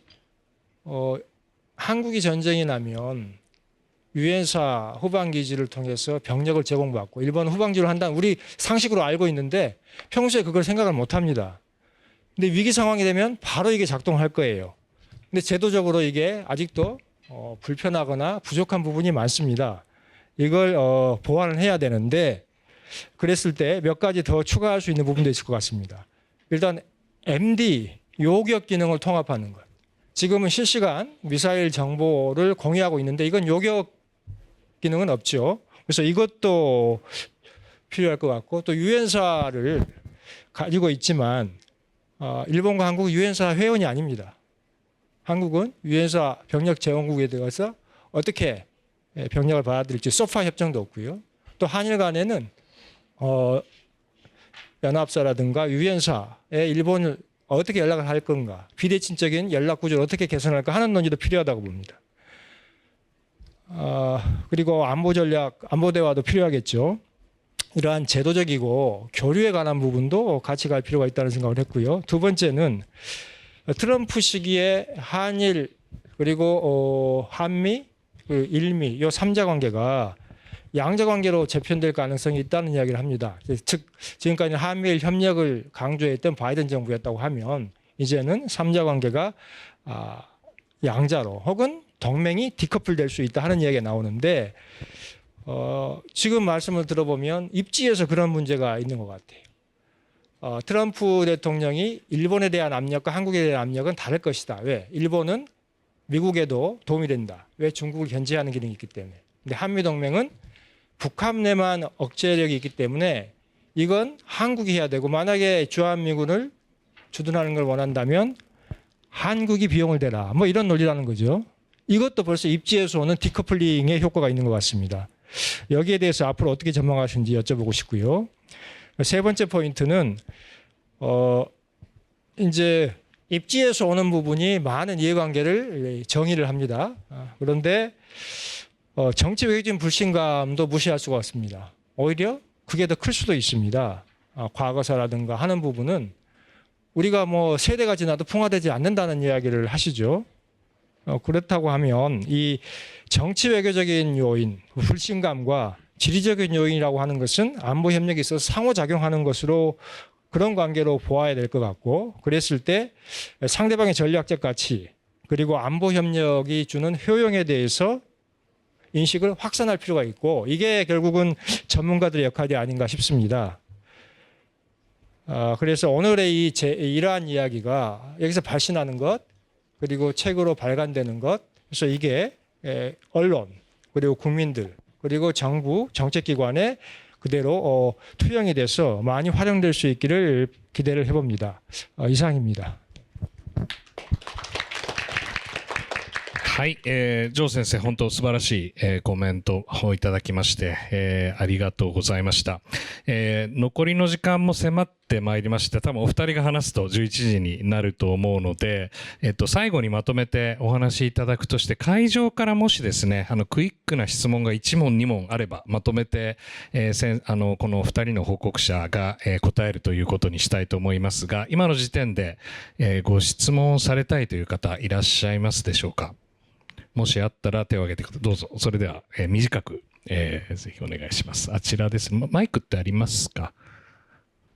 한국이 전쟁이 나면 유엔사 후방기지를 통해서 병력을 제공받고 일본은 후방지를 한다는 우리 상식으로 알고 있는데 평소에 그걸 생각을 못합니다. 근데 위기 상황이 되면 바로 이게 작동할 거예요. 근데 제도적으로 이게 아직도 불편하거나 부족한 부분이 많습니다. 이걸 보완을 해야 되는데 그랬을 때 몇 가지 더 추가할 수 있는 부분도 있을 것 같습니다. 일단 MD 요격 기능을 통합하는 것. 지금은 실시간 미사일 정보를 공유하고 있는데 이건 요격 기능은 없죠. 그래서 이것도 필요할 것 같고 또 유엔사를 가지고 있지만 일본과 한국은 유엔사 회원이 아닙니다. 한국은 유엔사 병력 제공국에 들어가서 어떻게 병력을 받아들일지 소파 협정도 없고요. 또 한일 간에는 연합사라든가 유엔사에 일본을 어떻게 연락을 할 건가, 비대칭적인 연락 구조를 어떻게 개선할까 하는 논의도 필요하다고 봅니다. 그리고 안보 전략, 안보 대화도 필요하겠죠. 이러한 제도적이고 교류에 관한 부분도 같이 갈 필요가 있다는 생각을 했고요. 두 번째는 트럼프 시기에 한일 그리고 한미, 일미 이 3자 관계가 양자 관계로 재편될 가능성이 있다는 이야기를 합니다. 즉 지금까지 한미일 협력을 강조했던 바이든 정부였다고 하면 이제는 3자 관계가 양자로 혹은 동맹이 디커플될 수 있다 하는 이야기가 나오는데 지금 말씀을 들어보면 입지에서 그런 문제가 있는 것 같아요. 트럼프 대통령이 일본에 대한 압력과 한국에 대한 압력은 다를 것이다. 왜? 일본은 미국에도 도움이 된다. 왜? 중국을 견제하는 기능이 있기 때문에. 근데 한미동맹은 북한 내만 억제력이 있기 때문에 이건 한국이 해야 되고 만약에 주한미군을 주둔하는 걸 원한다면 한국이 비용을 대라. 뭐 이런 논리라는 거죠. 이것도 벌써 입지에서 오는 디커플링의 효과가 있는 것 같습니다. 여기에 대해서 앞으로 어떻게 전망하시는지 여쭤보고 싶고요. 세 번째 포인트는 이제 입지에서 오는 부분이 많은 이해관계를 정의를 합니다. 그런데 정치 외교적인 불신감도 무시할 수가 없습니다. 오히려 그게 더 클 수도 있습니다. 과거사라든가 하는 부분은 우리가 뭐 세대가 지나도 풍화되지 않는다는 이야기를 하시죠. 그렇다고 하면 이 정치 외교적인 요인, 불신감과 지리적인 요인이라고 하는 것은 안보 협력에 있어서 상호작용하는 것으로 그런 관계로 보아야 될 것 같고 그랬을 때 상대방의 전략적 가치 그리고 안보 협력이 주는 효용에 대해서 인식을 확산할 필요가 있고 이게 결국은 전문가들의 역할이 아닌가 싶습니다. 그래서 오늘의 이러한 이야기가 여기서 발신하는 것 그리고 책으로 발간되는 것 그래서 이게 언론 그리고 국민들 그리고 정부 정책기관에 그대로 투영이 돼서 많이 활용될 수 있기를 기대를 해봅니다. 이상입니다. はい、ジョー先生、本当素晴らしい、コメントをいただきまして、ありがとうございました。残りの時間も迫ってまいりまして、多分お二人が話すと11時になると思うので、最後にまとめてお話しいただくとして、会場からもしですね、クイックな質問が1問2問あれば、まとめて、この二人の報告者が、答えるということにしたいと思いますが、今の時点で、ご質問されたいという方いらっしゃいますでしょうか。もしあったら手を挙げてください。どうぞ。それでは、短く、ぜひお願いします。あちらです。マイクってありますか？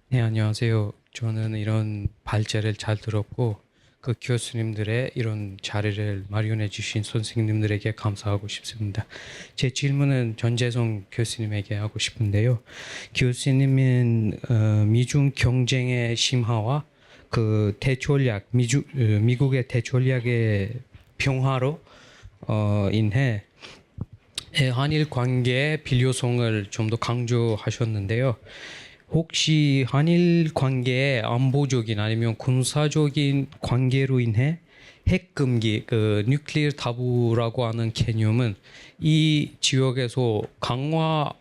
네, 안녕하세요. 저는 이런 발제를 잘 들었고 그 교수님들의 이런 자리를 마련해 주신 선생님들에게 감사하고 싶습니다. 제 질문은 전재성 교수님에게 하고 싶은데요. 교수님은 미중 경쟁의 심화와 그 대전략, 미국의 대전략의 병화로 인해 한일 관계의 필요성을 좀 더 강조하셨는데요. 혹시 한일 관계의 안보적인 아니면 군사적인 관계로 인해 핵금기, 그 뉴클리어 타부라고 하는 개념은 이 지역에서 강화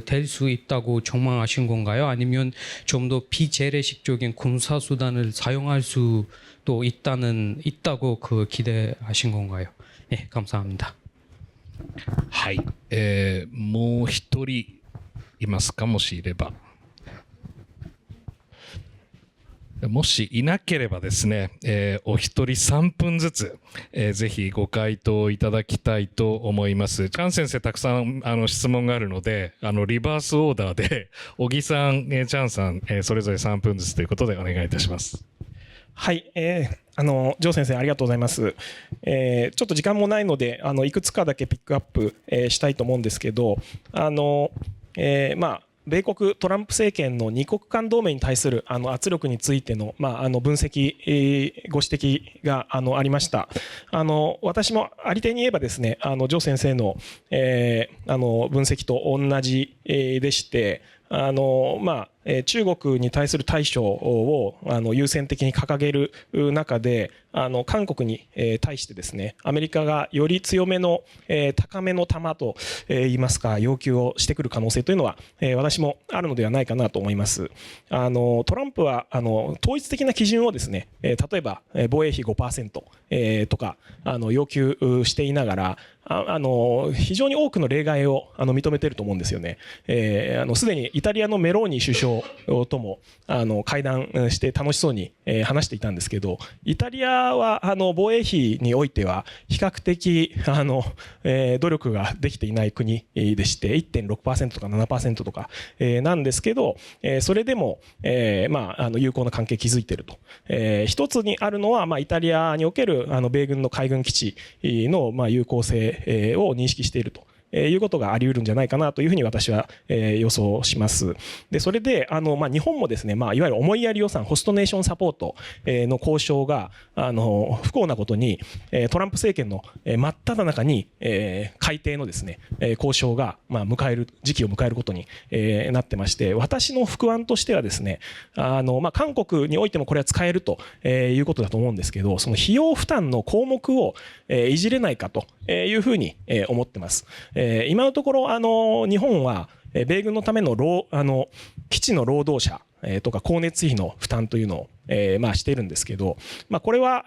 될 수 있다고 전망하신 건가요? 아니면 좀 더 비재래식적인 군사 수단을 사용할 수도 있다고 그 기대하신 건가요? 네, 감사합니다. はい、もう一人いますか？もしいれば。もしいなければですね、お一人3分ずつ、ぜひご回答いただきたいと思います。チャン先生たくさん質問があるので、リバースオーダーで小木さん、チャンさん、それぞれ3分ずつということでお願いいたします。はい、ジョー先生ありがとうございます。ちょっと時間もないのでいくつかだけピックアップ、したいと思うんですけど、米国トランプ政権の二国間同盟に対する圧力についての分析、ご指摘がありました。私もありていに言えばですね、ジョー先生の分析と同じでして、中国に対する対処を優先的に掲げる中で韓国に対してですね、アメリカがより強めの高めの球と言いますか要求をしてくる可能性というのは私もあるのではないかなと思います。トランプは統一的な基準をですね、例えば防衛費 5% とか要求していながら非常に多くの例外を認めていると思うんですよね。すでにイタリアのメローニ首相とも会談して楽しそうに話していたんですけど、イタリアは防衛費においては比較的努力ができていない国でして 1.6% とか 7% とかなんですけど、それでも有効な関係を築いていると。一つにあるのはイタリアにおける米軍の海軍基地の有効性を認識しているということがあり得るんじゃないかなというふうに私は予想します。でそれで日本もですね、いわゆる思いやり予算ホストネーションサポートの交渉が不幸なことにトランプ政権の真っ只中に改定のですね交渉が時期を迎えることになってまして、私の副案としてはですね韓国においてもこれは使えるということだと思うんですけど、その費用負担の項目をいじれないかというふうに思ってます。今のところ日本は米軍のための基地の労働者とか光熱費の負担というのをしているんですけど、これは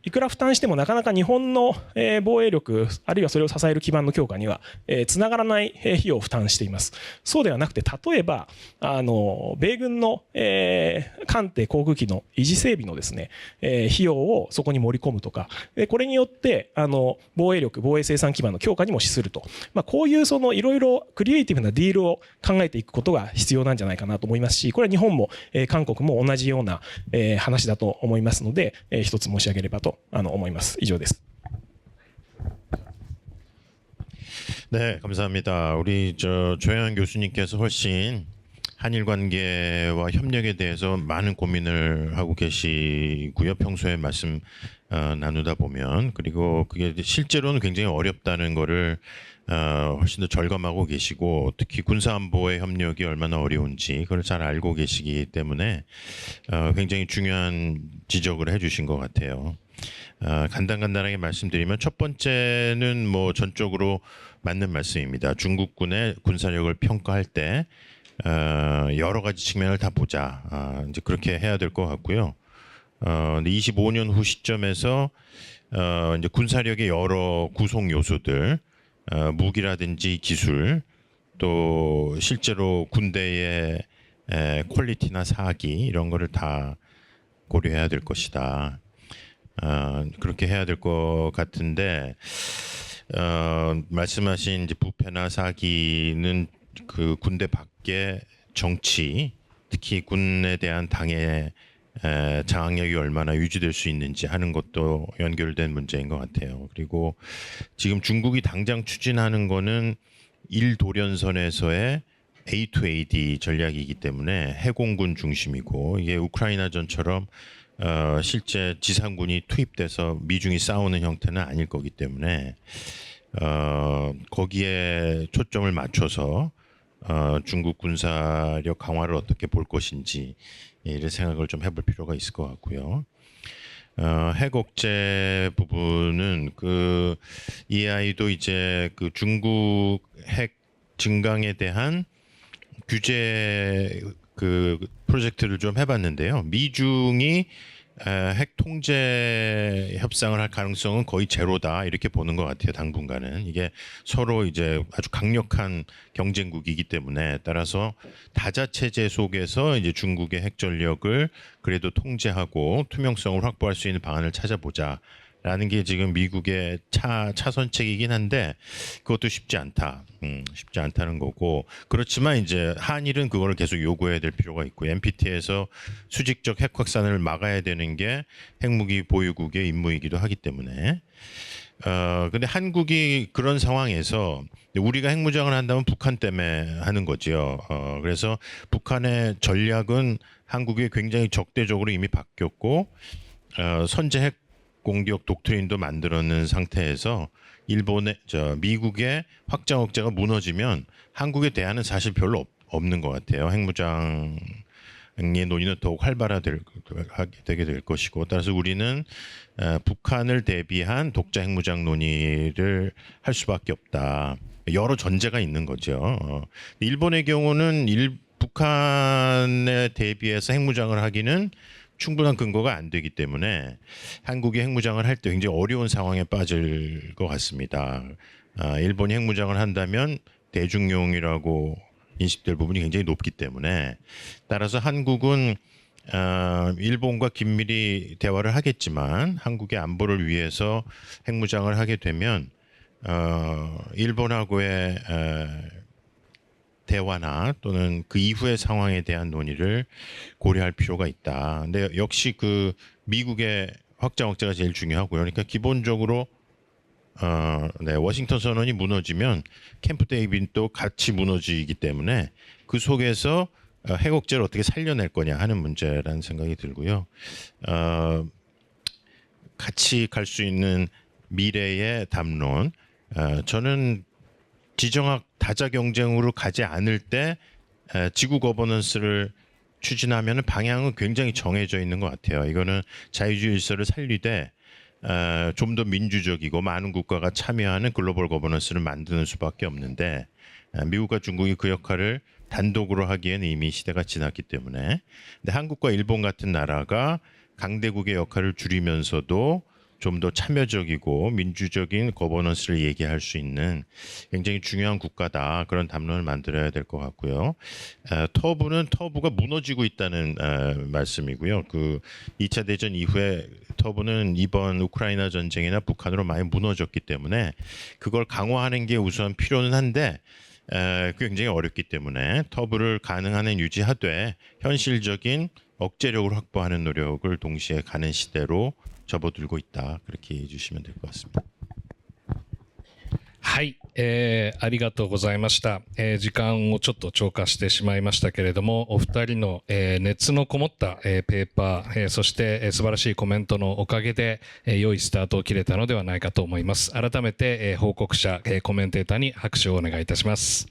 いくら負担してもなかなか日本の防衛力あるいはそれを支える基盤の強化にはつながらない費用を負担しています。そうではなくて、例えば米軍の艦艇航空機の維持整備のですね費用をそこに盛り込むとか、これによって防衛力防衛生産基盤の強化にも資すると、こういういろいろクリエイティブなディールを考えていくことが必要なんじゃないかなと思いますし、これは日本も韓国も同じような話だと思いますので、一つ申し上げればと思います。以上です。네, 감사합니다. 우리 조영환 교수님께서 훨씬 한일 관계와 협력에 대해서 많은 고민을 하고 계시고요. 평소에 말씀 나누다 보면, 그리고 그게 실제로는 굉장히 어렵다는 거를 훨씬 더 절감하고 계시고, 특히 군사안보의 협력이 얼마나 어려운지 그걸 잘 알고 계시기 때문에 굉장히 중요한 지적을 해주신 것 같아요. 간단하게 말씀드리면 첫 번째는 뭐 전적으로 맞는 말씀입니다. 중국군의 군사력을 평가할 때 여러 가지 측면을 다 보자. 이제 그렇게 해야 될 것 같고요. 근데 25년 후 시점에서 이제 군사력의 여러 구성 요소들, 무기라든지 기술, 또 실제로 군대의 퀄리티나 사기 이런 거를 다 고려해야 될 것이다. 그렇게 해야 될 것 같은데 말씀하신 이제 부패나 사기는 그 군대 밖의 정치, 특히 군에 대한 당의 장악력이 얼마나 유지될 수 있는지 하는 것도 연결된 문제인 것 같아요. 그리고 지금 중국이 당장 추진하는 거는 1도련선에서의 A to AD 전략이기 때문에 해공군 중심이고 이게 우크라이나전처럼 실제 지상군이 투입돼서 미중이 싸우는 형태는 아닐 거기 때문에 거기에 초점을 맞춰서 중국 군사력 강화를 어떻게 볼 것인지 이런 생각을 좀 해볼 필요가 있을 것 같고요. 핵 억제 부분은 그 EAI도 이제 그 중국 핵 증강에 대한 규제 그 프로젝트를 좀 해봤는데요. 미중이 핵 통제 협상을 할 가능성은 거의 제로다 이렇게 보는 것 같아요. 당분간은 이게 서로 이제 아주 강력한 경쟁국이기 때문에 따라서 다자 체제 속에서 이제 중국의 핵 전력을 그래도 통제하고 투명성을 확보할 수 있는 방안을 찾아보자. 라는 게 지금 미국의 차선책이긴 한데 그것도 쉽지 않다. 쉽지 않다는 거고 그렇지만 이제 한일은 그거를 계속 요구해야 될 필요가 있고 NPT에서 수직적 핵 확산을 막아야 되는 게 핵무기 보유국의 임무이기도 하기 때문에 근데 한국이 그런 상황에서 우리가 핵무장을 한다면 북한 때문에 하는 거죠. 그래서 북한의 전략은 한국이 굉장히 적대적으로 이미 바뀌었고 선제 핵 공격 독트린도 만들어놓은 상태에서 미국의 확장 억제가 무너지면 한국에 대한은 사실 별로 없는 것 같아요. 핵무장의 논의는 더욱 활발하게 되게 될 것이고 따라서 우리는 북한을 대비한 독자 핵무장 논의를 할 수밖에 없다. 여러 전제가 있는 거죠. 일본의 경우는 북한에 대비해서 핵무장을 하기는 충분한 근거가 안 되기 때문에 한국이 핵무장을 할 때 굉장히 어려운 상황에 빠질 것 같습니다. 일본이 핵무장을 한다면 대중용이라고 인식될 부분이 굉장히 높기 때문에 따라서 한국은 일본과 긴밀히 대화를 하겠지만 한국의 안보를 위해서 핵무장을 하게 되면 일본하고의 대화나 또는 그 이후의 상황에 대한 논의를 고려할 필요가 있다. 근데 역시 그 미국의 확장 억제가 제일 중요하고요. 그러니까 기본적으로 워싱턴 선언이 무너지면 캠프 데이빗도 같이 무너지기 때문에 그 속에서 핵 억제를 어떻게 살려낼 거냐 하는 문제라는 생각이 들고요. 같이 갈 수 있는 미래의 담론. 저는 지정학 다자 경쟁으로 가지 않을 때 지구 거버넌스를 추진하면 방향은 굉장히 정해져 있는 것 같아요. 이거는 자유주의 질서를 살리되 좀 더 민주적이고 많은 국가가 참여하는 글로벌 거버넌스를 만드는 수밖에 없는데 미국과 중국이 그 역할을 단독으로 하기에는 이미 시대가 지났기 때문에 근데 한국과 일본 같은 나라가 강대국의 역할을 줄이면서도 좀 더 참여적이고 민주적인 거버넌스를 얘기할 수 있는 굉장히 중요한 국가다. 그런 담론을 만들어야 될 것 같고요. 터부가 무너지고 있다는 말씀이고요. 그 2차 대전 이후에 터부는 이번 우크라이나 전쟁이나 북한으로 많이 무너졌기 때문에 그걸 강화하는 게 우선 필요는 한데 굉장히 어렵기 때문에 터부를 가능한 한 유지하되 현실적인 억제력을 확보하는 노력을 동시에 가는 시대로 접어들고 있다. 그렇게 해주시면 될 것 같습니다. はい、ありがとうございました、時間をちょっと超過してしまいましたけれども、お二人の、熱のこもった、ペーパー、そして、素晴らしいコメントのおかげで、良いスタートを切れたのではないかと思います。改めて、報告者、コメンテーターに拍手をお願いいたします。